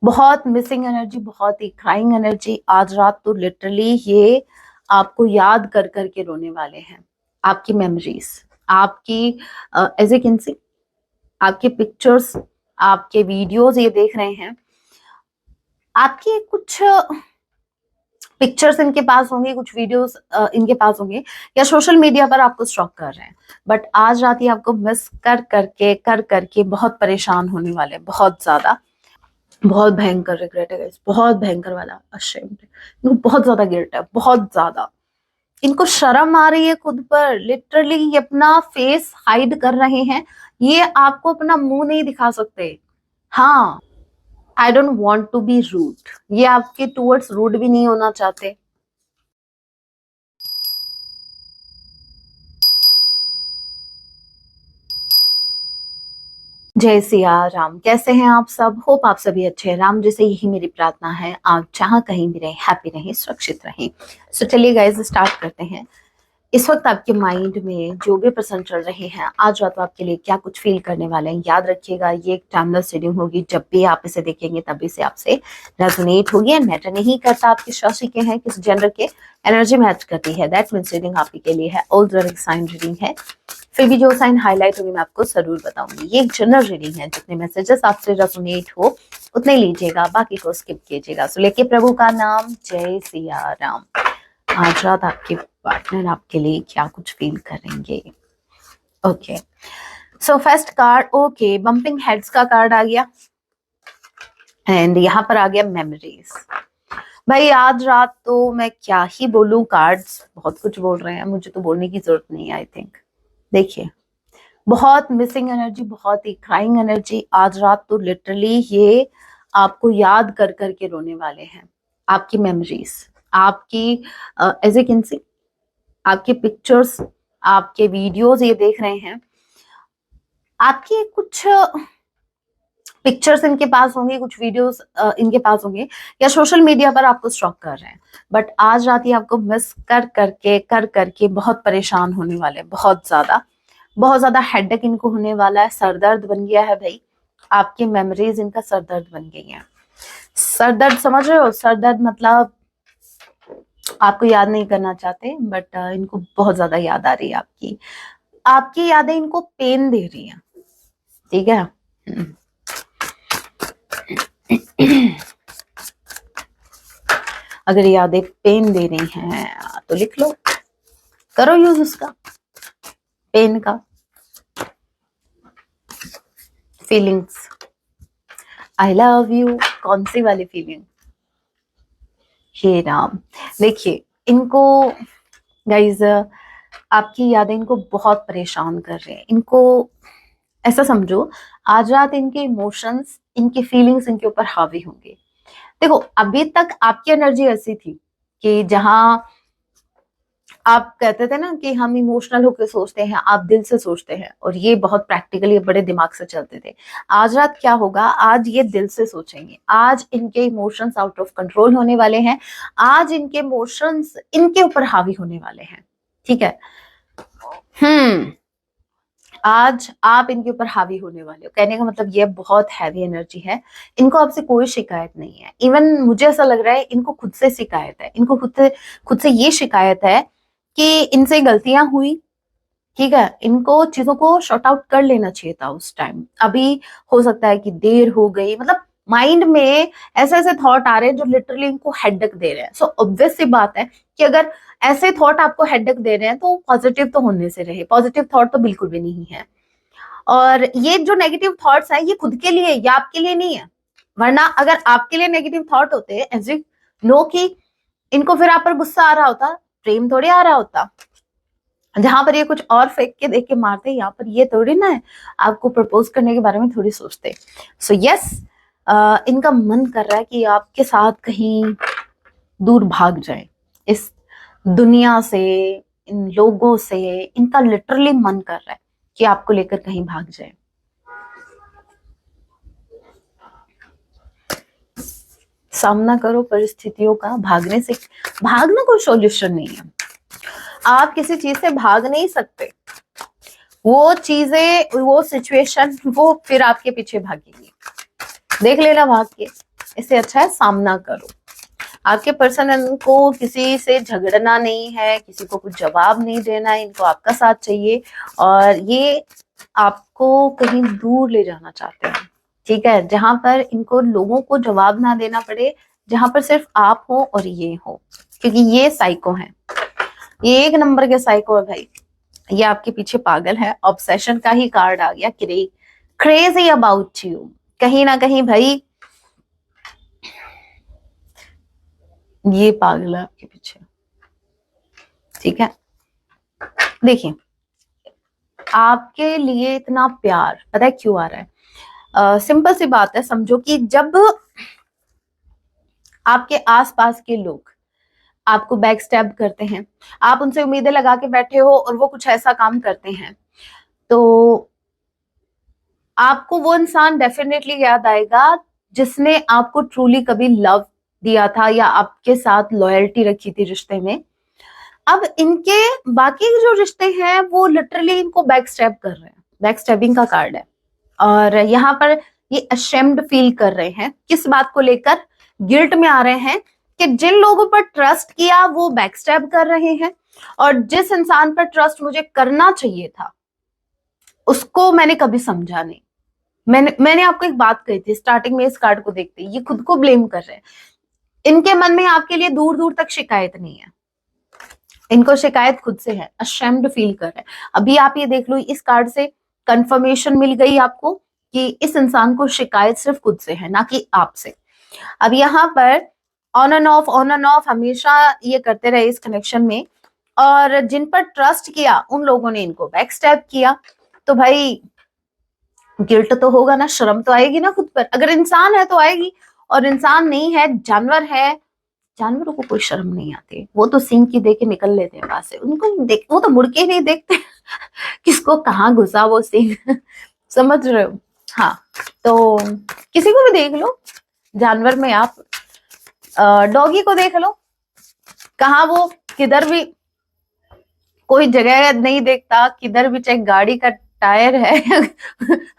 बहुत missing energy, बहुत ही crying energy. आज रात तो लिटरली ये आपको याद कर करके रोने वाले हैं। आपकी मेमोरीज, आपकी एज ए कैन सी, आपके पिक्चर्स, आपके वीडियोस ये देख रहे हैं। आपके कुछ पिक्चर्स इनके पास होंगे, कुछ वीडियोस इनके पास होंगे, या सोशल मीडिया पर आपको स्टॉक कर रहे हैं। बट आज रात ये आपको मिस कर करके बहुत परेशान होने वाले हैं, बहुत ज्यादा। बहुत भयंकर रिग्रेट है गाइस, बहुत भयंकर वाला अशेम्ड है। इनको बहुत ज्यादा गिल्ट है, बहुत ज्यादा। इनको शर्म आ रही है खुद पर। लिटरली ये अपना फेस हाइड कर रहे हैं। ये आपको अपना मुंह नहीं दिखा सकते। हाँ, I don't want to be rude, ये आपके टूवर्ड्स रूड भी नहीं होना चाहते। जय सिया राम, कैसे हैं आप सब? होप आप सभी अच्छे हैं। राम जी से यही मेरी प्रार्थना है, आप जहां कहीं भी रहें, हैप्पी रहें, सुरक्षित रहें। सो चलिए गाइस, स्टार्ट करते हैं। इस वक्त आपके माइंड में जो भी प्रश्न चल रहे हैं, आज रात आपके लिए क्या कुछ फील करने वाले हैं, याद रखिएगा ये एक टाइमलेस रीडिंग होगी। जब भी आप इसे देखेंगे तभी से आपसे रेजोनेट होगी। एंड मैटर नहीं करता आप किस राशि के हैं, किस जेंडर के, एनर्जी मैच करती है। दैट मींस रीडिंग आपके के लिए है। ऑल साइन रीडिंग है, फिर भी जो साइन हाईलाइट होगी मैं आपको जरूर बताऊंगी। ये एक जनरल रीडिंग है, जितने मैसेजेस आपसे रेजोनेट हो उतने लीजिएगा, बाकी को स्किप कीजिएगा। सो लेके प्रभु का नाम, जय सिया राम। आज रात आपके पार्टनर आपके लिए क्या कुछ फील करेंगे? Okay, so first card, okay, bumping heads का कार्ड आ गया। एंड यहाँ पर आ गया मेमोरीज। भाई आज रात तो मैं क्या ही बोलूं, कार्ड्स बहुत कुछ बोल रहे हैं, मुझे तो बोलने की जरूरत नहीं है आई थिंक। देखिए, बहुत मिसिंग एनर्जी, बहुत ही क्राइंग एनर्जी। आज रात तो लिटरली ये आपको याद कर करके रोने वाले हैं। आपकी मेमोरीज, आपकी एज ए कैन सी, आपके पिक्चर्स, आपके वीडियोस ये देख रहे हैं। आपके कुछ पिक्चर्स इनके पास होंगे, कुछ वीडियोस इनके पास होंगे, या सोशल मीडिया पर आपको स्टॉक कर रहे हैं। बट आज रात ये आपको मिस कर करके बहुत परेशान होने वाले हैं, बहुत ज्यादा। बहुत ज्यादा हेडेक इनको होने वाला है, सरदर्द बन गया है भाई। आपकी मेमोरीज इनका सरदर्द बन गई है। सरदर्द समझ रहे हो? सरदर्द मतलब आपको याद नहीं करना चाहते, बट इनको बहुत ज्यादा याद आ रही है आपकी। आपकी यादें इनको पेन दे रही हैं, ठीक है। अगर यादें पेन दे रही हैं तो लिख लो, करो यूज उसका, पेन का। फीलिंग्स, आई लव यू, कौन सी वाली फीलिंग? हे राम, देखिए इनको गाइज, आपकी यादें इनको बहुत परेशान कर रहे हैं। इनको ऐसा समझो, आज रात इनके इमोशंस, इनकी फीलिंग्स इनके ऊपर हावी होंगे। देखो, अभी तक आपकी एनर्जी ऐसी थी कि जहां आप कहते थे ना कि हम इमोशनल होकर सोचते हैं, आप दिल से सोचते हैं, और ये बहुत प्रैक्टिकली बड़े दिमाग से चलते थे। आज रात क्या होगा, आज ये दिल से सोचेंगे। आज इनके इमोशंस आउट ऑफ कंट्रोल होने वाले हैं। आज इनके इमोशंस इनके ऊपर हावी होने वाले हैं, ठीक है। आज आप इनके ऊपर हावी होने वाले हो, कहने का मतलब ये बहुत हैवी एनर्जी है। इनको आपसे कोई शिकायत नहीं है। इवन मुझे ऐसा लग रहा है इनको खुद से शिकायत है। इनको खुद से ये शिकायत है कि इनसे गलतियां हुई, ठीक है। इनको चीजों को शॉर्ट आउट कर लेना चाहिए था उस टाइम। अभी हो सकता है कि देर हो गई, मतलब माइंड में ऐसे ऐसे थॉट आ रहे हैं जो लिटरली इनको हेडेक दे रहे हैं। सो ऑब्वियस सी बात है कि अगर ऐसे थॉट आपको हेडेक दे रहे हैं तो पॉजिटिव तो होने से रहे। पॉजिटिव थॉट तो बिल्कुल भी नहीं है। और ये जो नेगेटिव थॉट्स है, ये खुद के लिए, ये आपके लिए नहीं है। वरना अगर आपके लिए नेगेटिव थॉट होते, एज इफ नो कि इनको फिर आप पर गुस्सा आ रहा होता, प्रेम थोड़ी आ रहा होता। जहां पर ये कुछ और फेंक के देख के मारते, यहाँ पर ये थोड़ी ना है आपको प्रपोज करने के बारे में थोड़ी सोचते। सो यस, इनका मन कर रहा है कि आपके साथ कहीं दूर भाग जाए इस दुनिया से, इन लोगों से। इनका लिटरली मन कर रहा है कि आपको लेकर कहीं भाग जाए। सामना करो परिस्थितियों का। भागना कोई सॉल्यूशन नहीं है। आप किसी चीज से भाग नहीं सकते। वो चीजें, वो सिचुएशन, वो फिर आपके पीछे भागेगी। देख लेना भाग के, इससे अच्छा है सामना करो। आपके पर्सन को किसी से झगड़ना नहीं है, किसी को कुछ जवाब नहीं देना है, इनको आपका साथ चाहिए और ये आपको कहीं दूर ले जाना चाहते हैं, ठीक है, जहां पर इनको लोगों को जवाब ना देना पड़े, जहां पर सिर्फ आप हो और ये हो, क्योंकि ये साइको है, ये एक नंबर के साइको है भाई। ये आपके पीछे पागल है, ऑब्सेशन का ही कार्ड आ गया, क्रेजी अबाउट यू, कहीं ना कहीं भाई ये पागल है आपके पीछे, ठीक है। देखिए आपके लिए इतना प्यार पता है क्यों आ रहा है? सिंपल सी बात है, समझो कि जब आपके आसपास के लोग आपको बैक स्टैब करते हैं, आप उनसे उम्मीदें लगा के बैठे हो और वो कुछ ऐसा काम करते हैं, तो आपको वो इंसान डेफिनेटली याद आएगा जिसने आपको ट्रूली कभी लव दिया था या आपके साथ लॉयल्टी रखी थी रिश्ते में। अब इनके बाकी जो रिश्ते हैं वो लिटरली इनको बैक स्टैब कर रहे हैं, बैक स्टैबिंग का कार्ड है। और यहाँ पर ये अशेम्ड फील कर रहे हैं, किस बात को लेकर? गिल्ट में आ रहे हैं कि जिन लोगों पर ट्रस्ट किया वो बैक स्टैब कर रहे हैं, और जिस इंसान पर ट्रस्ट मुझे करना चाहिए था उसको मैंने कभी समझा नहीं। मैंने आपको एक बात कही थी स्टार्टिंग में, इस कार्ड को देखते ये खुद को ब्लेम कर रहे हैं। इनके मन में आपके लिए दूर दूर तक शिकायत नहीं है, इनको शिकायत खुद से है, अशेम्ड फील कर रहे हैं। अभी आप ये देख लो, इस कार्ड से कंफर्मेशन मिल गई आपको कि इस इंसान को शिकायत सिर्फ खुद से है, ना कि आपसे। अब यहाँ पर ऑन एंड ऑफ हमेशा ये करते रहे इस कनेक्शन में, और जिन पर ट्रस्ट किया उन लोगों ने इनको बैक स्टैब किया, तो भाई गिल्ट तो होगा ना, शर्म तो आएगी ना खुद पर। अगर इंसान है तो आएगी, और इंसान नहीं है, जानवर है, जानवरों को कोई शर्म नहीं आती, वो तो सींग की दे के निकल लेते हैं वहां से, उनको देख, वो तो मुड़ के ही नहीं देखते किसको कहाँ घुसा वो सींग समझ रहे हो? हाँ, तो किसी को भी देख लो जानवर में, आप डॉगी को देख लो, कहाँ वो किधर भी कोई जगह नहीं देखता, किधर भी चाहे गाड़ी का टायर है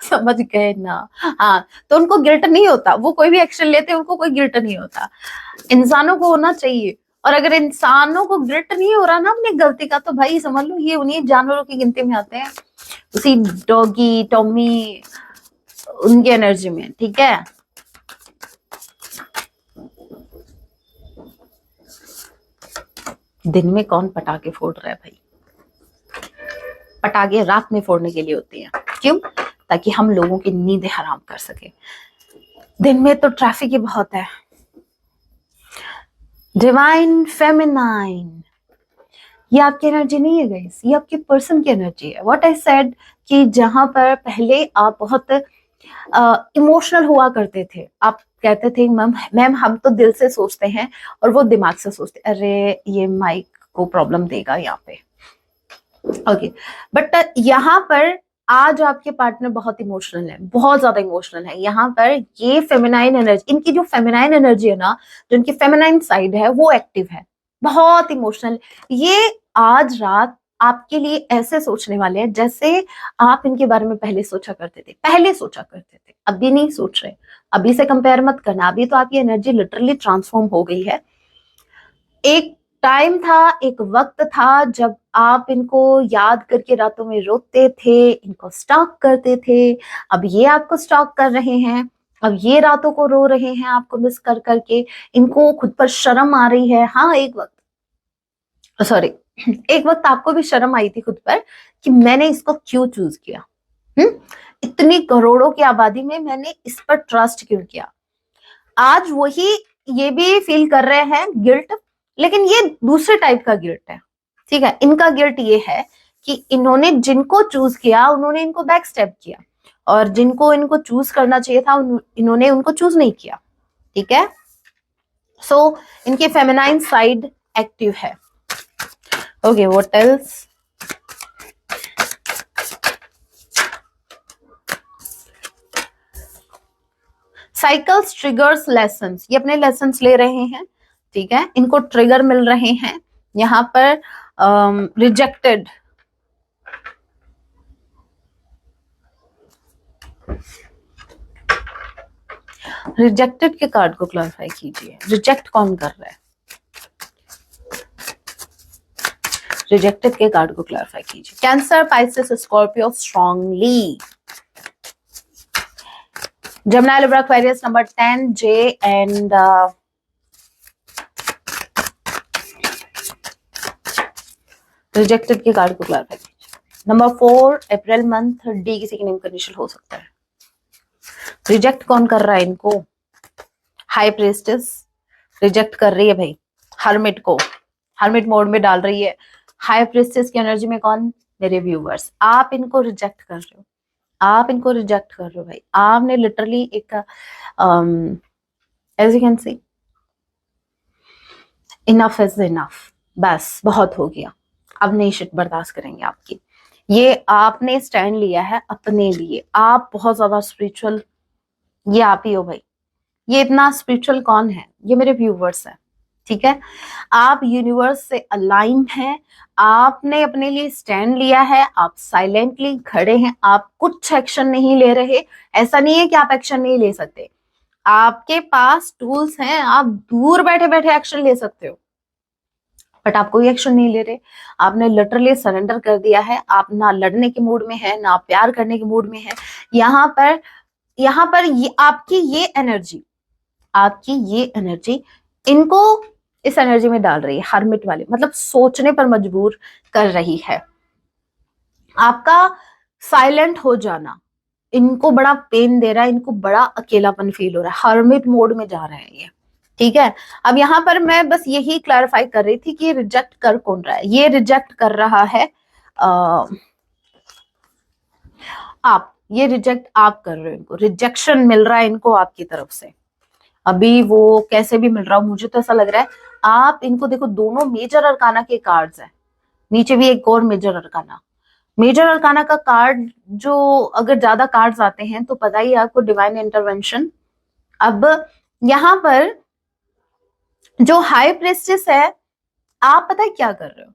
समझ गए ना? हाँ, तो उनको गिल्ट नहीं होता, वो कोई भी एक्शन लेते हैं उनको कोई गिल्ट नहीं होता। इंसानों को होना चाहिए, और अगर इंसानों को गिल्ट नहीं हो रहा ना अपनी गलती का, तो भाई समझ लो ये उन्हीं जानवरों की गिनती में आते हैं, उसी डॉगी टॉमी उनकी एनर्जी में, ठीक है। दिन में कौन पटाखे फोड़ रहा है भाई? पटाखे रात में फोड़ने के लिए होते हैं, क्यों? ताकि हम लोगों की नींदें हराम कर सके। दिन में तो ट्रैफिक ही बहुत है। डिवाइन फेमिनाइन, ये आपकी एनर्जी नहीं है गाइस, ये आपके पर्सन की एनर्जी है। व्हाट आई सेड कि जहां पर पहले आप बहुत इमोशनल हुआ करते थे, आप कहते थे मैम हम तो दिल से सोचते हैं, और वो दिमाग से सोचते, अरे ये माइक को प्रॉब्लम देगा यहाँ पे, ओके। बट यहाँ पर आज आपके पार्टनर बहुत इमोशनल है, बहुत ज्यादा इमोशनल है। यहाँ पर ये फेमिनाइन एनर्जी, इनकी जो फेमिनाइन एनर्जी है ना, जो इनकी फेमिनाइन साइड है वो एक्टिव है, बहुत इमोशनल। ये आज रात आपके लिए ऐसे सोचने वाले हैं जैसे आप इनके बारे में पहले सोचा करते थे, अभी नहीं सोच रहे। अभी से कंपेयर मत करना, अभी तो आपकी एनर्जी लिटरली ट्रांसफॉर्म हो गई है। एक टाइम था, एक वक्त था जब आप इनको याद करके रातों में रोते थे, इनको स्टॉक करते थे। अब ये आपको स्टॉक कर रहे हैं, अब ये रातों को रो रहे हैं आपको मिस कर करके, इनको खुद पर शर्म आ रही है। हाँ, एक वक्त आपको भी शर्म आई थी खुद पर कि मैंने इसको क्यों चूज किया, इतनी करोड़ों की आबादी में मैंने इस पर ट्रस्ट क्यों किया। आज वही ये भी फील कर रहे हैं गिल्ट, लेकिन ये दूसरे टाइप का गिल्ट है, ठीक है। इनका गिल्ट ये है कि इन्होंने जिनको चूज किया उन्होंने इनको बैक स्टेप किया, और जिनको इनको चूज करना चाहिए था इन्होंने उनको चूज नहीं किया, ठीक है। सो इनकी फेमिनाइन साइड एक्टिव है। Okay, what else? Cycles, triggers, lessons, ये अपने लेसन्स ले रहे हैं, ठीक है। इनको ट्रिगर मिल रहे हैं यहाँ पर। रिजेक्टेड, रिजेक्टेड के कार्ड को क्लैरिफाई कीजिए, रिजेक्ट कौन कर रहा है? रिजेक्टेड के कार्ड को क्लैरिफाई कीजिए। Cancer, Pisces, Scorpio strongly. Gemini, Libra, Aquarius, number 10, J and rejected के कार्ड को क्लैरिफाई कीजिए। नंबर 4, अप्रैल मंथ, डी किसी की नेम कंडीशन हो सकता है। रिजेक्ट कौन कर रहा है इनको? हाई प्रेस्टेस रिजेक्ट कर रही है भाई, हर्मिट को हर्मिट मोड में डाल रही है। हाई प्रेस्टेस की एनर्जी में कौन? मेरे व्यूवर्स, आप इनको रिजेक्ट कर रहे हो, आप इनको रिजेक्ट कर रहे हो भाई। आपने लिटरली एक as you can see, enough is enough, बस बहुत हो गया, अब नहीं शिट बर्दाश्त करेंगे आपकी। ये आपने स्टैंड लिया है अपने लिए, आप बहुत ज्यादा स्पिरिचुअल, ये आप ही हो भाई। ये इतना स्पिरिचुअल कौन है? ये मेरे व्यूवर्स हैं, ठीक है। आप यूनिवर्स से अलाइन हैं, आपने अपने लिए स्टैंड लिया है, आप साइलेंटली खड़े हैं, आप कुछ एक्शन नहीं ले रहे। ऐसा नहीं है कि आप एक्शन नहीं ले सकते, आपके पास टूल्स हैं, आप दूर बैठे बैठे एक्शन ले सकते हो, बट आप कोई एक्शन नहीं ले रहे। आपने लिटरली सरेंडर कर दिया है, आप ना लड़ने के मूड में है, ना प्यार करने के मूड में है। यहाँ पर ये आपकी ये एनर्जी इनको इस एनर्जी में डाल रही है, हर्मिट वाले, मतलब सोचने पर मजबूर कर रही है। आपका साइलेंट हो जाना इनको बड़ा पेन दे रहा है, इनको बड़ा अकेलापन फील हो रहा है, हर्मिट मोड में जा रहे हैं ये, ठीक है। अब यहाँ पर मैं बस यही क्लैरिफाई कर रही थी कि रिजेक्ट कर कौन रहा है। ये रिजेक्ट कर रहा है आप, ये रिजेक्ट आप कर रहे हो, इनको रिजेक्शन मिल रहा है इनको आपकी तरफ से। अभी वो कैसे भी मिल रहा हो, मुझे तो ऐसा लग रहा है आप इनको देखो, दोनों मेजर अरकाना के कार्ड्स हैं, नीचे भी एक और मेजर अरकाना। मेजर अरकाना का कार्ड जो अगर ज्यादा कार्ड्स आते हैं तो पता ही आपको, डिवाइन इंटरवेंशन। अब यहाँ पर जो हाई प्रेस्टिस है, आप पता है क्या कर रहे हो?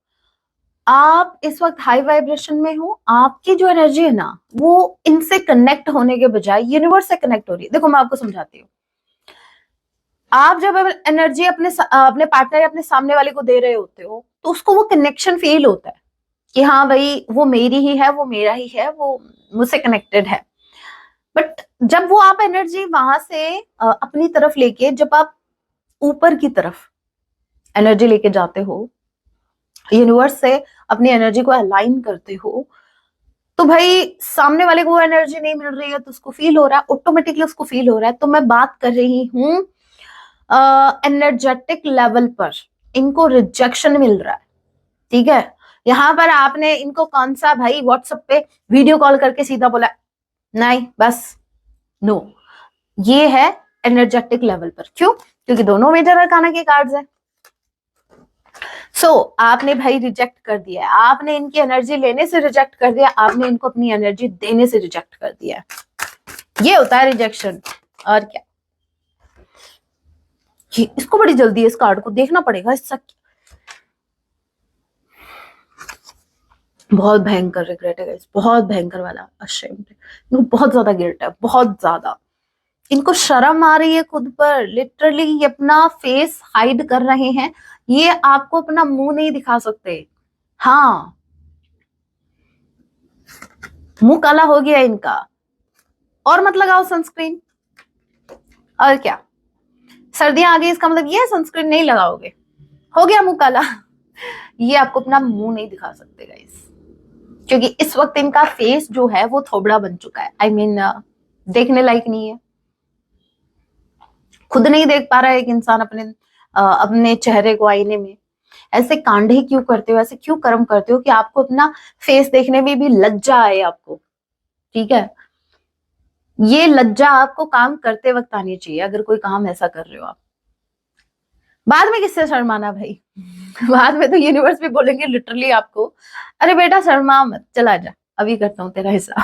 आप इस वक्त हाई वाइब्रेशन में हो, आपकी जो एनर्जी है ना वो इनसे कनेक्ट होने के बजाय यूनिवर्स से कनेक्ट हो रही है। देखो मैं आपको समझाती हूँ, आप जब एनर्जी अपने पार्टनर या अपने सामने वाले को दे रहे होते हो तो उसको वो कनेक्शन फील होता है कि हाँ भाई वो मेरी ही है, वो मेरा ही है, वो मुझसे कनेक्टेड है। बट जब वो आप एनर्जी वहां से अपनी तरफ लेके, जब आप ऊपर की तरफ एनर्जी लेके जाते हो, यूनिवर्स से अपनी एनर्जी को अलाइन करते हो, तो भाई सामने वाले को वो एनर्जी नहीं मिल रही है तो उसको फील हो रहा है, ऑटोमेटिकली उसको फील हो रहा है। तो मैं बात कर रही हूँ एनर्जेटिक लेवल पर इनको रिजेक्शन मिल रहा है, ठीक है। यहाँ पर आपने इनको कौन सा भाई व्हाट्सएप पे वीडियो कॉल करके सीधा बोला नहीं, बस नो, ये है एनर्जेटिक लेवल पर। क्यों? क्योंकि दोनों मेजर अरकाना के कार्ड्स हैं। आपने भाई रिजेक्ट कर दिया है, आपने इनकी एनर्जी लेने से रिजेक्ट कर दिया, आपने इनको अपनी एनर्जी देने से रिजेक्ट कर दिया है। ये होता है रिजेक्शन, और क्या। इसको बड़ी जल्दी है, इस कार्ड को देखना पड़ेगा, इसका बहुत भयंकर रिग्रेट है गाइस, बहुत भयंकर वाला अशेम्ड है, इनको बहुत ज्यादा गिल्ट है, बहुत ज्यादा। इनको शर्म आ रही है खुद पर, लिटरली ये अपना फेस हाइड कर रहे हैं, ये आपको अपना मुंह नहीं दिखा सकते। हाँ, मुंह काला हो गया इनका, और मत लगाओ सनस्क्रीन, और क्या। सर्दियां आ गई, इसका मतलब ये है सनस्क्रीन नहीं लगाओगे, हो गया मुंह काला। ये आपको अपना मुंह नहीं दिखा सकते गाइस, क्योंकि इस वक्त इनका फेस जो है वो थोबड़ा बन चुका है। I mean, देखने लायक नहीं है, खुद नहीं देख पा रहा है एक इंसान अपने चेहरे को आईने में। ऐसे कांडे क्यों करते हो, ऐसे क्यों कर्म करते हो कि आपको अपना फेस देखने में भी लज्जा आए आपको, ठीक है। ये लज्जा आपको काम करते वक्त आनी चाहिए, अगर कोई काम ऐसा कर रहे हो आप। बाद में किससे शर्माना भाई? बाद में तो यूनिवर्स भी बोलेंगे लिटरली आपको, अरे बेटा शर्मा मत, चला जा, अभी करता हूँ तेरा हिसाब।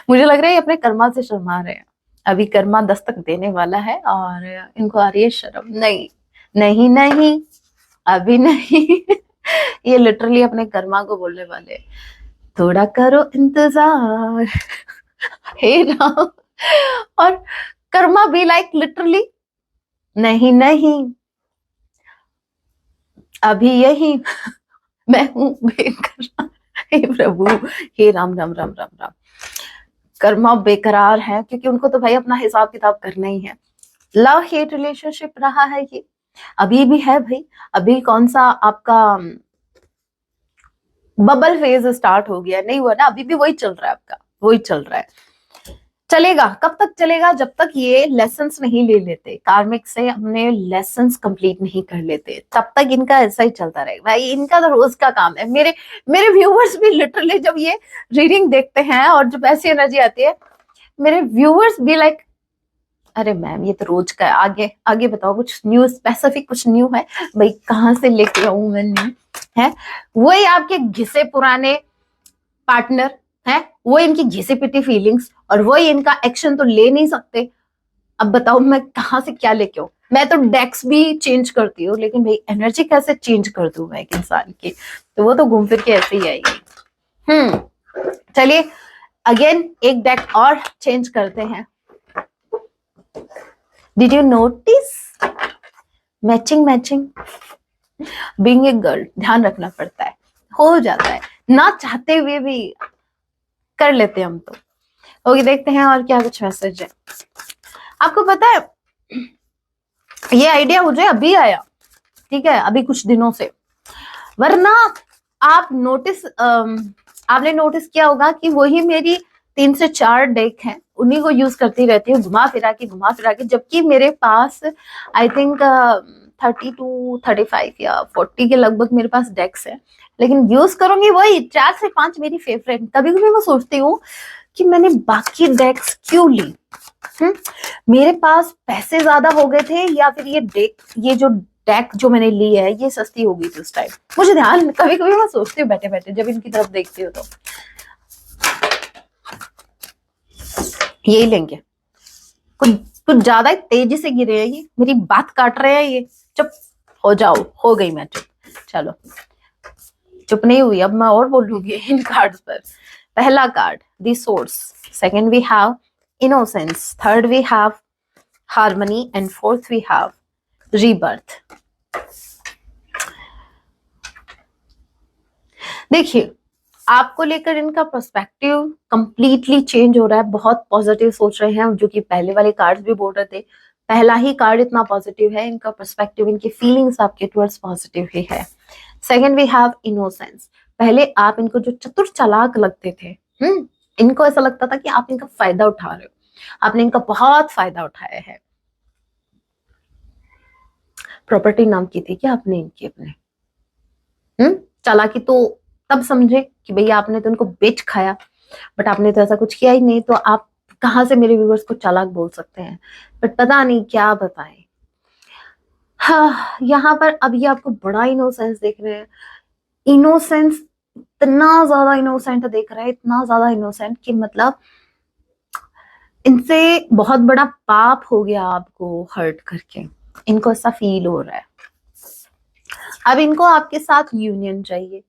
मुझे लग रहा है ये अपने कर्मा से शर्मा रहे हैं, अभी कर्मा दस्तक देने वाला है और इनको आ रही है शर्म। नहीं नहीं नहीं, अभी नहीं। ये लिटरली अपने कर्मा को बोलने वाले, थोड़ा करो इंतजार। हे राम, और कर्मा बी लाइक लिटरली नहीं नहीं, अभी यही मैं हूं बेकरार। हे प्रभु, हे राम राम राम राम राम। कर्मा बेकरार है क्योंकि उनको तो भाई अपना हिसाब किताब करना ही है। लव हेट रिलेशनशिप रहा है ये, अभी भी है भाई। अभी कौन सा आपका बबल फेज स्टार्ट हो गया, नहीं हुआ ना, अभी भी वही चल रहा है आपका, वही चल रहा है। चलेगा, कब तक चलेगा? जब तक ये लेसन्स नहीं ले लेते, कार्मिक से अपने लेसन्स कंप्लीट नहीं कर लेते, तब तक इनका ऐसा ही चलता रहेगा भाई। इनका तो रोज का काम है। मेरे मेरे व्यूअर्स भी लिटरली जब ये रीडिंग देखते हैं और जब ऐसी एनर्जी आती है, मेरे व्यूअर्स भी लाइक अरे मैम ये तो रोज का है, आगे आगे बताओ, कुछ न्यू स्पेसिफिक कुछ न्यू है भाई? कहाँ से लेके आऊं मैं न्यू? है वही आपके घिसे पुराने पार्टनर है, वो इनकी घिसी पिटी फीलिंग्स, और वही इनका एक्शन तो ले नहीं सकते। अब बताओ मैं कहाँ से क्या लेके आऊं? मैं तो डेक्स भी चेंज करती हूँ, लेकिन भाई एनर्जी कैसे चेंज कर दूं मैं एक इंसान की? तो वो तो घूम फिर के ऐसे ही आएगी। चलिए अगेन एक डेक और चेंज करते हैं। Did you notice matching matching? Being a girl ध्यान रखना पड़ता है, हो जाता है ना चाहते हुए भी कर लेते हैं हम तो। ओके देखते हैं और क्या कुछ मैसेज है। आपको पता है ये आइडिया मुझे अभी आया, ठीक है, अभी कुछ दिनों से, वरना आप नोटिस आपने नोटिस किया होगा कि वही मेरी 3 से 4 डेक हैं, उन्हीं को यूज करती रहती हूँ घुमा फिरा के, जबकि मेरे पास आई थिंक 30 to 35 या 40 के लगभग मेरे पास डेक्स है, लेकिन यूज करूंगी वही 4 से 5 मेरी फेवरेट। कभी कभी मैं सोचती हूँ कि मैंने बाकी डेक्स क्यों ली। मेरे पास पैसे ज्यादा हो गए थे, या फिर ये जो डेक जो मैंने ली है ये सस्ती हो गई थी उस टाइम? मुझे ध्यान, कभी कभी मैं सोचती हूँ बैठे बैठे जब इनकी तरफ देखती हूँ तो यही लेंगे। कुछ कुछ ज्यादा ही तेजी से गिरे हैं ये, मेरी बात काट रहे हैं ये। चुप हो जाओ, हो गई मैं चुप। चलो चुप नहीं हुई, अब मैं और बोलूंगी इन कार्ड्स पर। पहला card the source, second we have innocence, third we have harmony and fourth we have rebirth. देखिए आपको लेकर इनका पर्सपेक्टिव कंप्लीटली चेंज हो रहा है, बहुत पॉजिटिव सोच रहे हैं, जो कि पहले वाले कार्ड्स भी बोल रहे थे। पहला ही कार्ड इतना पॉजिटिव है, इनका पर्सपेक्टिव, इनकी फीलिंग्स आपके टुवर्ड्स पॉजिटिव ही है। सेकंड वी हैव इनोसेंस, पहले आप इनको जो चतुर चालाक लगते थे, इनको ऐसा लगता था कि आप इनका फायदा उठा रहे हो, आपने इनका बहुत फायदा उठाया है। प्रॉपर्टी नाम की थी क्या आपने इनकी अपने? चालाकी तो तब समझे कि भैया आपने तो उनको बेच खाया, बट आपने तो ऐसा कुछ किया ही नहीं, तो आप कहां से मेरे व्यूवर्स को चालाक बोल सकते हैं? बट पता नहीं क्या बताएं। हाँ यहाँ पर अब ये आपको बड़ा इनोसेंस देख रहे हैं, इनोसेंस इतना ज्यादा इनोसेंट देख रहे हैं, इतना ज्यादा इनोसेंट कि मतलब इनसे बहुत बड़ा पाप हो गया आपको हर्ट करके, इनको ऐसा फील हो रहा है। अब इनको आपके साथ यूनियन चाहिए,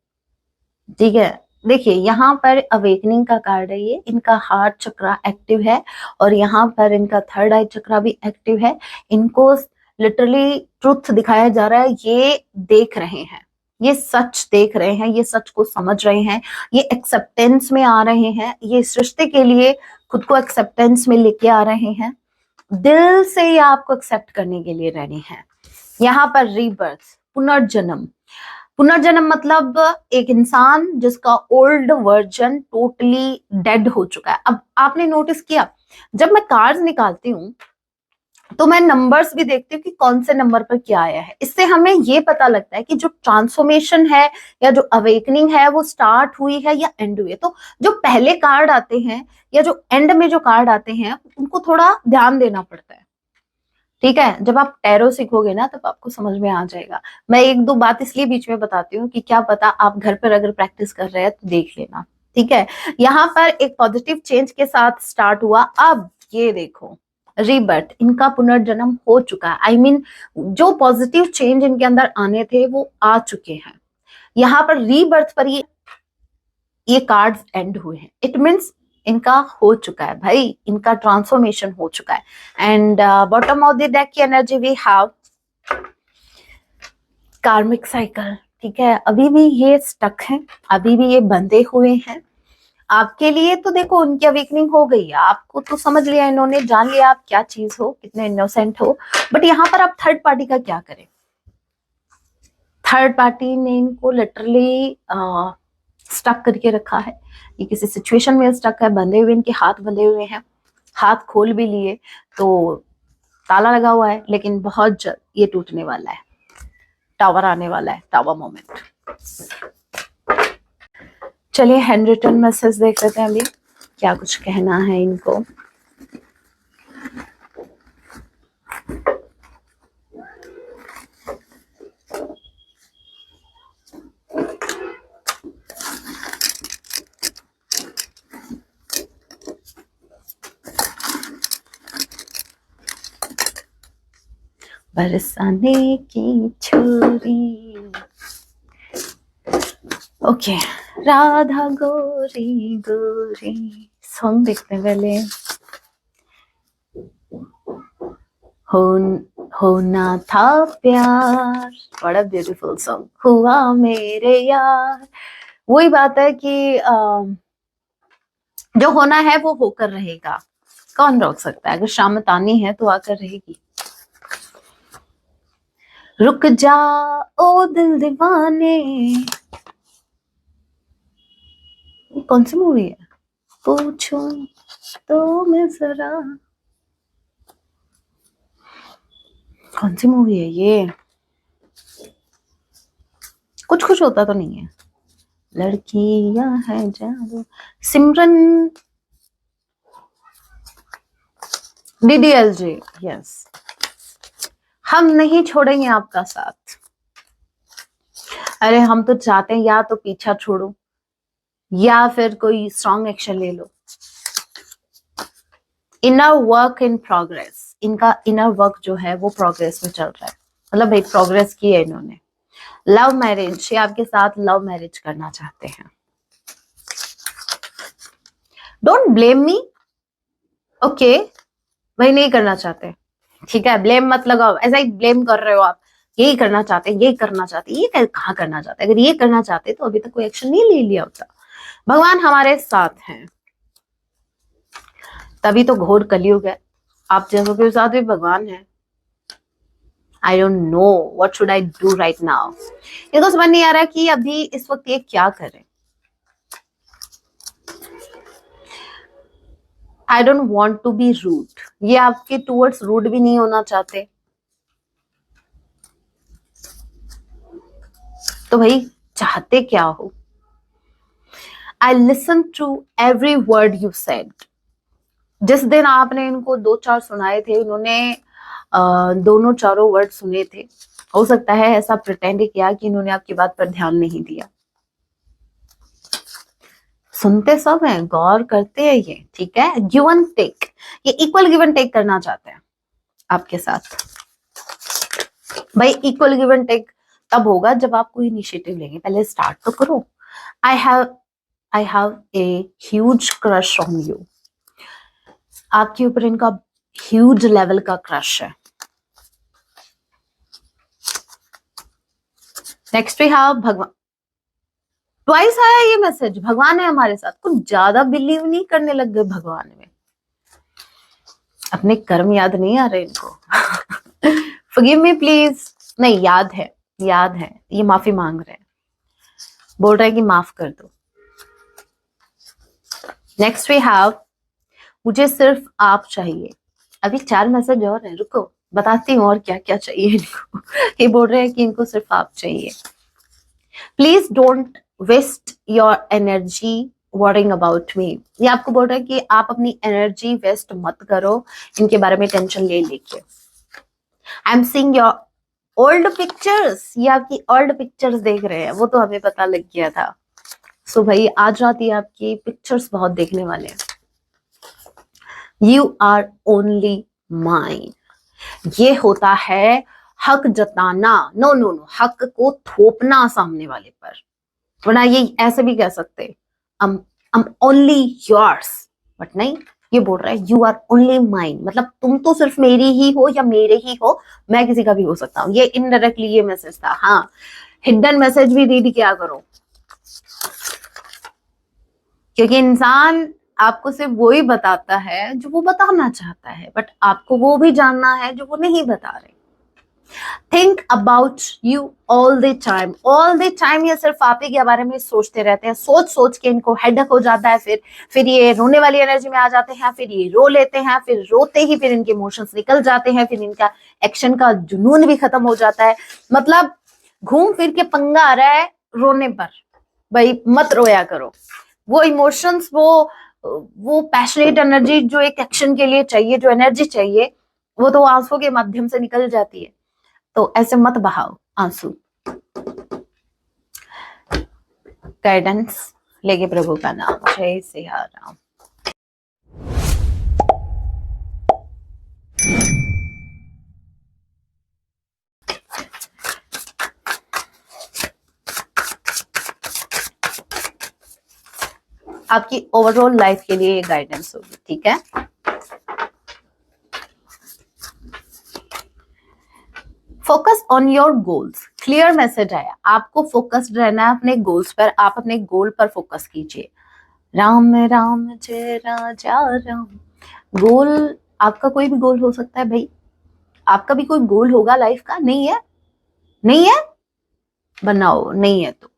ठीक है। देखिए यहाँ पर अवेकनिंग का कार्ड है ये, इनका हार्ट चक्रा एक्टिव है और यहाँ पर इनका थर्ड आई चक्रा भी एक्टिव है। इनको लिटरली ट्रुथ दिखाया जा रहा है, ये देख रहे हैं, ये सच देख रहे हैं, ये सच को समझ रहे हैं, ये एक्सेप्टेंस में आ रहे हैं, ये इस रिश्ते के लिए खुद को एक्सेप्टेंस में लेके आ रहे हैं, दिल से ये आपको एक्सेप्ट करने के लिए रेडी हैं। यहाँ पर रीबर्थ, पुनर्जन्म, पुनर्जन्म मतलब एक इंसान जिसका ओल्ड वर्जन टोटली डेड हो चुका है। अब आपने नोटिस किया जब मैं कार्ड्स निकालती हूँ तो मैं नंबर्स भी देखती हूँ कि कौन से नंबर पर क्या आया है, इससे हमें ये पता लगता है कि जो ट्रांसफॉर्मेशन है या जो अवेकनिंग है वो स्टार्ट हुई है या एंड हुई है। तो जो पहले कार्ड आते हैं या जो एंड में जो कार्ड आते हैं उनको थोड़ा ध्यान देना पड़ता है, ठीक है। जब आप टैरो सीखोगे ना तब आपको समझ में आ जाएगा। मैं एक दो बात इसलिए बीच में बताती हूँ कि क्या पता आप घर पर अगर प्रैक्टिस कर रहे हैं तो देख लेना, ठीक है। यहाँ पर एक पॉजिटिव चेंज के साथ स्टार्ट हुआ, अब ये देखो रीबर्थ, इनका पुनर्जन्म हो चुका है। आई मीन जो पॉजिटिव चेंज इनके अंदर आने थे वो आ चुके हैं। यहाँ पर रीबर्थ पर ये कार्ड्स एंड हुए हैं, इट मीन्स इनका हो चुका है भाई, इनका ट्रांसफॉर्मेशन हो चुका है। And bottom of the deck की एनर्जी वी हैव कार्मिक साइकिल, ठीक है। अभी भी ये स्टक है, अभी भी ये बंधे हुए हैं। आपके लिए तो देखो उनकी अवेकनिंग हो गई है, आपको तो समझ लिया इन्होंने, जान लिया आप क्या चीज हो, कितने इनोसेंट हो। बट यहाँ पर आप थर्ड पार्टी का क्या करें? थर्ड पार्टी ने इनको लिटरली स्टक करके रखा है। ये किसी सिचुएशन में स्टक है, बंधे हुए, इनके हाथ बंधे हुए हैं। हाथ खोल भी लिए तो ताला लगा हुआ है, लेकिन बहुत जल्द ये टूटने वाला है। टावर आने वाला है, टावर मोमेंट। चलिए हैंड रिटन मैसेज देख लेते हैं अभी क्या कुछ कहना है इनको। बरसाने की छुरी। ओके, राधा गोरी गोरी सॉन्ग देखते हैं पहले। होना था प्यार, बड़ा ब्यूटीफुल सॉन्ग। हुआ मेरे यार। वही बात है कि जो होना है वो होकर रहेगा, कौन रोक सकता है? अगर शामत आनी है तो आकर रहेगी। रुक जा ओ दिल दीवाने, कौन सी मूवी है? पूछो तो मैं जरा, कौन सी मूवी है ये? कुछ कुछ होता तो नहीं है। लड़कियां है जादू, सिमरन, डीडीएलजे, यस। हम नहीं छोड़ेंगे आपका साथ। अरे हम तो चाहते हैं या तो पीछा छोड़ो या फिर कोई स्ट्रॉन्ग एक्शन ले लो। इनर वर्क इन प्रोग्रेस, इनका इनर वर्क जो है वो प्रोग्रेस में चल रहा है। मतलब भाई प्रोग्रेस की है इन्होंने। लव मैरिज, ये आपके साथ लव मैरिज करना चाहते हैं। Don't blame me, okay. वही नहीं करना चाहते, ठीक है। ब्लेम मत लगाओ, ऐसा ही ब्लेम कर रहे हो आप। यही करना चाहते, यही करना चाहते, ये कहाँ करना चाहते? अगर ये करना चाहते तो अभी तक कोई एक्शन नहीं ले लिया होता। भगवान हमारे साथ हैं, तभी तो घोर कलयुग है। आप जैसों के साथ भी भगवान है। I don't know what should I do right now. ये तो समझ नहीं आ रहा कि अभी इस वक्त ये क्या करें। I don't want to be rude, ये आपके टूवर्ड्स रूड भी नहीं होना चाहते। तो भाई चाहते क्या हो? I listen to every word you said. जिस दिन आपने इनको दो चार सुनाए थे, उन्होंने दोनों चारों वर्ड सुने थे। हो सकता है ऐसा प्रिटेंड किया कि इन्होंने आपकी बात पर ध्यान नहीं दिया। सुनते सब हैं, गौर करते हैं ये, ठीक है। गिव एंड टेक, ये इक्वल गिव एंड टेक करना चाहते हैं आपके साथ। भाई इक्वल गिव एंड टेक तब होगा जब आप कोई इनिशिएटिव लेंगे, पहले स्टार्ट तो करो। I have a huge crush on you. आपके ऊपर इनका ह्यूज लेवल का क्रश है। नेक्स्ट वी हैव भगवान। ट्वाइस आया ये मैसेज, भगवान है हमारे साथ। कुछ ज्यादा बिलीव नहीं करने लग गए भगवान में। अपने कर्म याद नहीं आ रहे इनको। Forgive me please. नहीं, याद है, याद है। ये माफी मांग रहे हैं, बोल रहे हैं कि माफ कर दो। नेक्स्ट वी हैव मुझे सिर्फ आप चाहिए। अभी 4 मैसेज और हैं, रुको बताती हूँ और क्या क्या चाहिए इनको। ये बोल रहे हैं कि इनको सिर्फ आप चाहिए। Please don't waste your energy worrying about me. ये आपको बोल रहा है कि आप अपनी एनर्जी वेस्ट मत करो इनके बारे में टेंशन ले लेके। I am seeing your old pictures, ये आपकी ओल्ड पिक्चर्स देख रहे हैं, वो तो हमें पता लग गया था। सो भाई आज रात ये आपकी पिक्चर्स बहुत देखने वाले हैं। यू आर ओनली माइन, ये होता है हक जताना। नो नो नो, हक को थोपना सामने वाले पर। वरना ये ऐसे भी कह सकते I'm only yours, बट नहीं, ये बोल रहा है यू आर ओनली माइन, मतलब तुम तो सिर्फ मेरी ही हो या मेरे ही हो, मैं किसी का भी हो सकता हूँ। ये इनडायरेक्टली ये मैसेज था। हाँ, हिडन मैसेज भी रीड क्या करो, क्योंकि इंसान आपको सिर्फ वो ही बताता है जो वो बताना चाहता है, बट आपको वो भी जानना है जो वो नहीं बता रहे। Think about you all the time ये सिर्फ आप ही के बारे में सोचते रहते हैं, सोच सोच के इनको हेडेक हो जाता है, फिर ये रोने वाली एनर्जी में आ जाते हैं, फिर ये रो लेते हैं, फिर रोते ही फिर इनके इमोशंस निकल जाते हैं, फिर इनका एक्शन का जुनून भी खत्म हो जाता है। मतलब घूम फिर के पंगा आ रहा है रोने पर। भाई मत रोया करो, वो इमोशंस, वो पैशनेट एनर्जी जो एक एक्शन के लिए चाहिए, जो एनर्जी चाहिए, वो तो आंसू के माध्यम से निकल जाती है। तो ऐसे मत बहाओ आंसू। गाइडेंस लेके प्रभु का नाम, जय सिया राम। आपकी ओवरऑल लाइफ के लिए ये गाइडेंस होगी, ठीक है। Focus on your goals, clear message आया, आपको फोकस्ड रहना है अपने गोल्स पर, आप अपने गोल पर फोकस कीजिए। राम राम जय राजा राम। गोल, आपका कोई भी गोल हो सकता है भाई, आपका भी कोई गोल होगा लाइफ का, नहीं है? नहीं है, बनाओ। नहीं है तो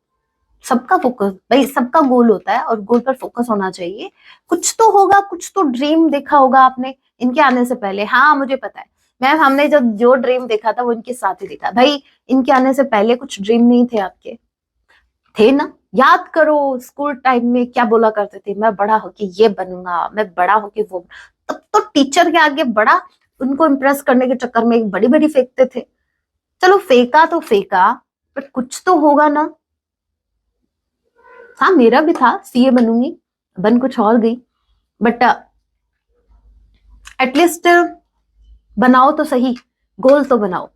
सबका फोकस, भाई सबका गोल होता है और गोल पर फोकस होना चाहिए। कुछ तो होगा, कुछ तो ड्रीम देखा होगा आपने इनके आने से पहले। हाँ मुझे पता है मैम, हमने जो ड्रीम देखा था वो इनके साथ ही देखा। भाई इनके आने से पहले कुछ ड्रीम नहीं थे आपके? थे ना? याद करो स्कूल टाइम में क्या बोला करते थे, मैं बड़ा होके ये बनूंगा, मैं बड़ा होके वो। तब तो टीचर के आगे बड़ा उनको इम्प्रेस करने के चक्कर में एक बड़ी बड़ी फेंकते थे। चलो फेंका तो फेंका, बट कुछ तो होगा ना। हाँ मेरा भी था, सीए बनूंगी, बन कुछ और गई, बट एटलीस्ट बनाओ तो सही, गोल तो बनाओ।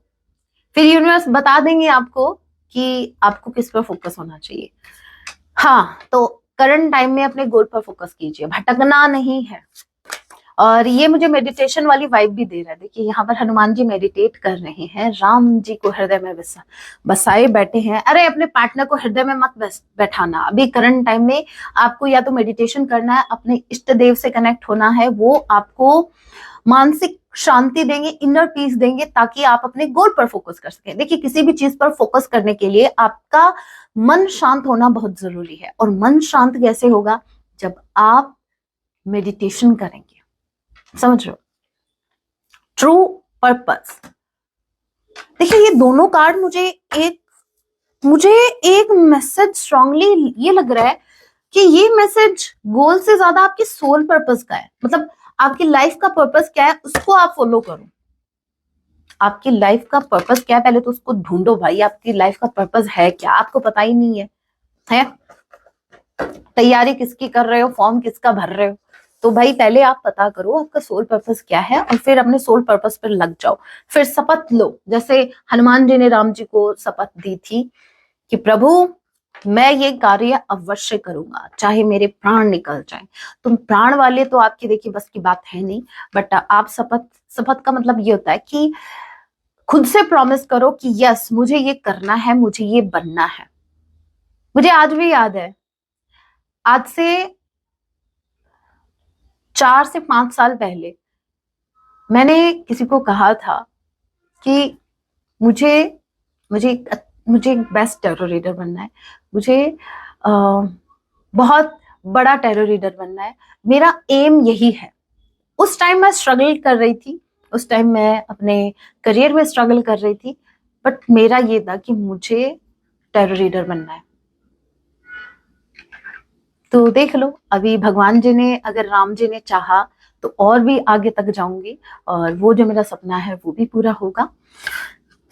फिर यूनिवर्स बता देंगे आपको कि आपको किस पर फोकस होना चाहिए। हाँ तो करंट टाइम में अपने गोल पर फोकस कीजिए, भटकना नहीं है। और ये मुझे मेडिटेशन वाली वाइब भी दे रहा है। देखिए यहाँ पर हनुमान जी मेडिटेट कर रहे हैं, राम जी को हृदय में बसाए बैठे हैं। अरे अपने पार्टनर को हृदय में मत बैठाना, अभी करंट टाइम में आपको या तो मेडिटेशन करना है, अपने इष्ट देव से कनेक्ट होना है, वो आपको मानसिक शांति देंगे, इनर पीस देंगे, ताकि आप अपने गोल पर फोकस कर सकें। देखिए किसी भी चीज पर फोकस करने के लिए आपका मन शांत होना बहुत जरूरी है। और मन शांत कैसे होगा? जब आप मेडिटेशन करेंगे, समझ रहे हो? True purpose. देखिए ये दोनों कार्ड मुझे एक मैसेज स्ट्रांगली ये लग रहा है कि ये मैसेज गोल से ज्यादा आपकी सोल पर्पस का है। मतलब आपकी लाइफ का पर्पस क्या है उसको आप फॉलो करो। आपकी लाइफ का पर्पस क्या है पहले तो उसको ढूंढो। भाई आपकी लाइफ का पर्पस है क्या? आपको पता ही नहीं है? तैयारी किसकी कर रहे हो, फॉर्म किसका भर रहे हो? तो भाई पहले आप पता करो आपका सोल पर्पस क्या है और फिर अपने सोल पर्पस पर लग जाओ। फिर शपथ लो, जैसे हनुमान जी ने राम जी को शपथ दी थी कि प्रभु मैं ये कार्य अवश्य करूंगा, चाहे मेरे प्राण निकल जाए। तुम प्राण वाले तो आपकी देखिए बस की बात है नहीं, बट आप शपथ का मतलब ये होता है कि खुद से प्रॉमिस करो कि यस मुझे ये करना है, मुझे ये बनना है। मुझे आज भी याद है, आज से 4 से 5 साल पहले मैंने किसी को कहा था कि मुझे मुझे मुझे एक बेस्ट टेरर रीडर बनना है, मुझे बहुत बड़ा टेरर रीडर बनना है, मेरा एम यही है। उस टाइम मैं स्ट्रगल कर रही थी, उस टाइम मैं अपने करियर में स्ट्रगल कर रही थी, बट मेरा ये था कि मुझे टेरर रीडर बनना है। तो देख लो अभी भगवान जी ने, अगर राम जी ने चाहा तो और भी आगे तक जाऊंगी और वो जो मेरा सपना है वो भी पूरा होगा।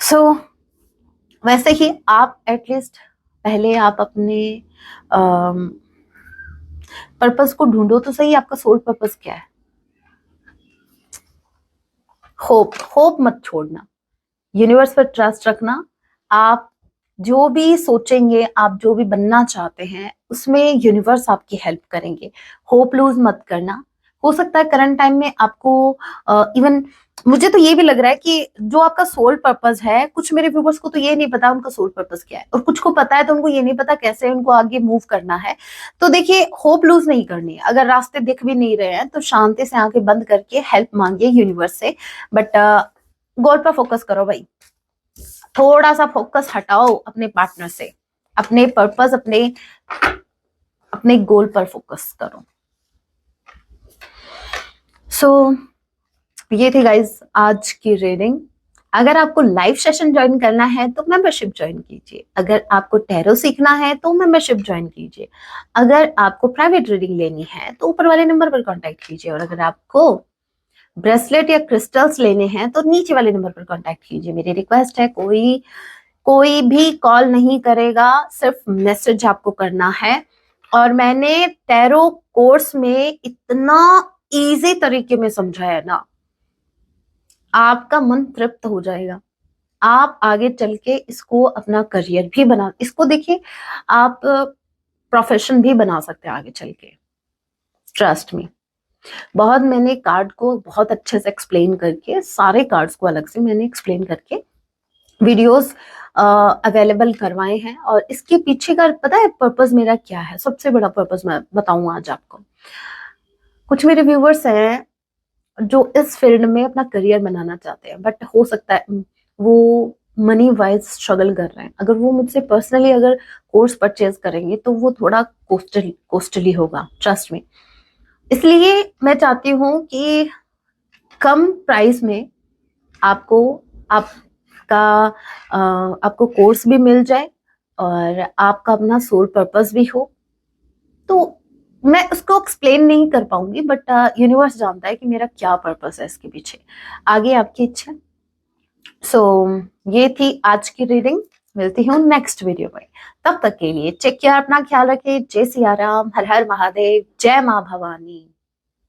सो वैसे ही आप एटलीस्ट पहले आप अपने पर्पस को ढूंढो तो सही, आपका सोल पर्पस क्या है। होप मत छोड़ना, यूनिवर्स पर ट्रस्ट रखना। आप जो भी सोचेंगे, आप जो भी बनना चाहते हैं उसमें यूनिवर्स आपकी हेल्प करेंगे। होप लूज मत करना, हो सकता है करंट टाइम में आपको इवन मुझे तो ये भी लग रहा है कि जो आपका सोल पर्पस है, कुछ मेरे व्यूवर्स को तो ये नहीं पता उनका सोल पर्पस क्या है, और कुछ को पता है तो उनको ये नहीं पता कैसे उनको आगे मूव करना है। तो देखिए, होप लूज नहीं करनी है। अगर रास्ते दिख भी नहीं रहे हैं तो शांति से आंखें बंद करके हेल्प मांगिए यूनिवर्स से, बट गोल पर फोकस करो भाई। थोड़ा सा फोकस हटाओ अपने पार्टनर से, अपने पर्पस, अपने गोल पर फोकस करो। सो ये थी गाइज आज की रीडिंग। अगर आपको लाइव सेशन ज्वाइन करना है तो मेंबरशिप ज्वाइन कीजिए। अगर आपको टैरो सीखना है तो मेंबरशिप ज्वाइन कीजिए। अगर आपको प्राइवेट रीडिंग लेनी है तो ऊपर वाले नंबर पर कांटेक्ट कीजिए। और अगर आपको ब्रेसलेट या क्रिस्टल्स लेने हैं तो नीचे वाले नंबर पर कांटेक्ट कीजिए। मेरी रिक्वेस्ट है, कोई भी कॉल नहीं करेगा, सिर्फ मैसेज आपको करना है। और मैंने टैरो कोर्स में इतना इजी तरीके में समझाया ना, आपका मन तृप्त हो जाएगा। आप आगे चल के इसको अपना करियर भी बना, इसको देखिए आप प्रोफेशन भी बना सकते हैं आगे चल के। ट्रस्ट मी, बहुत मैंने कार्ड को बहुत अच्छे से एक्सप्लेन करके, सारे कार्ड्स को अलग से मैंने एक्सप्लेन करके वीडियोस अवेलेबल करवाए हैं। और इसके पीछे का पता है पर्पस मेरा क्या है? सबसे बड़ा पर्पस मैं बताऊं आज आपको। कुछ मेरे व्यूवर्स हैं जो इस फील्ड में अपना करियर बनाना चाहते हैं, बट हो सकता है वो मनी वाइज स्ट्रगल कर रहे हैं। अगर वो मुझसे पर्सनली अगर कोर्स परचेज करेंगे तो वो थोड़ा कॉस्टली होगा, ट्रस्ट में। इसलिए मैं चाहती हूँ कि कम प्राइस में आपको आपको कोर्स भी मिल जाए और आपका अपना सोल पर्पस भी हो। तो मैं उसको एक्सप्लेन नहीं कर पाऊंगी, बट यूनिवर्स जानता है कि मेरा क्या पर्पस है इसके पीछे। आगे आपकी इच्छा। सो ये थी आज की रीडिंग। मिलती हूँ नेक्स्ट वीडियो में। तब तक के लिए टेक केयर, अपना ख्याल रखें। जय सिया राम, हर हर महादेव, जय माँ भवानी।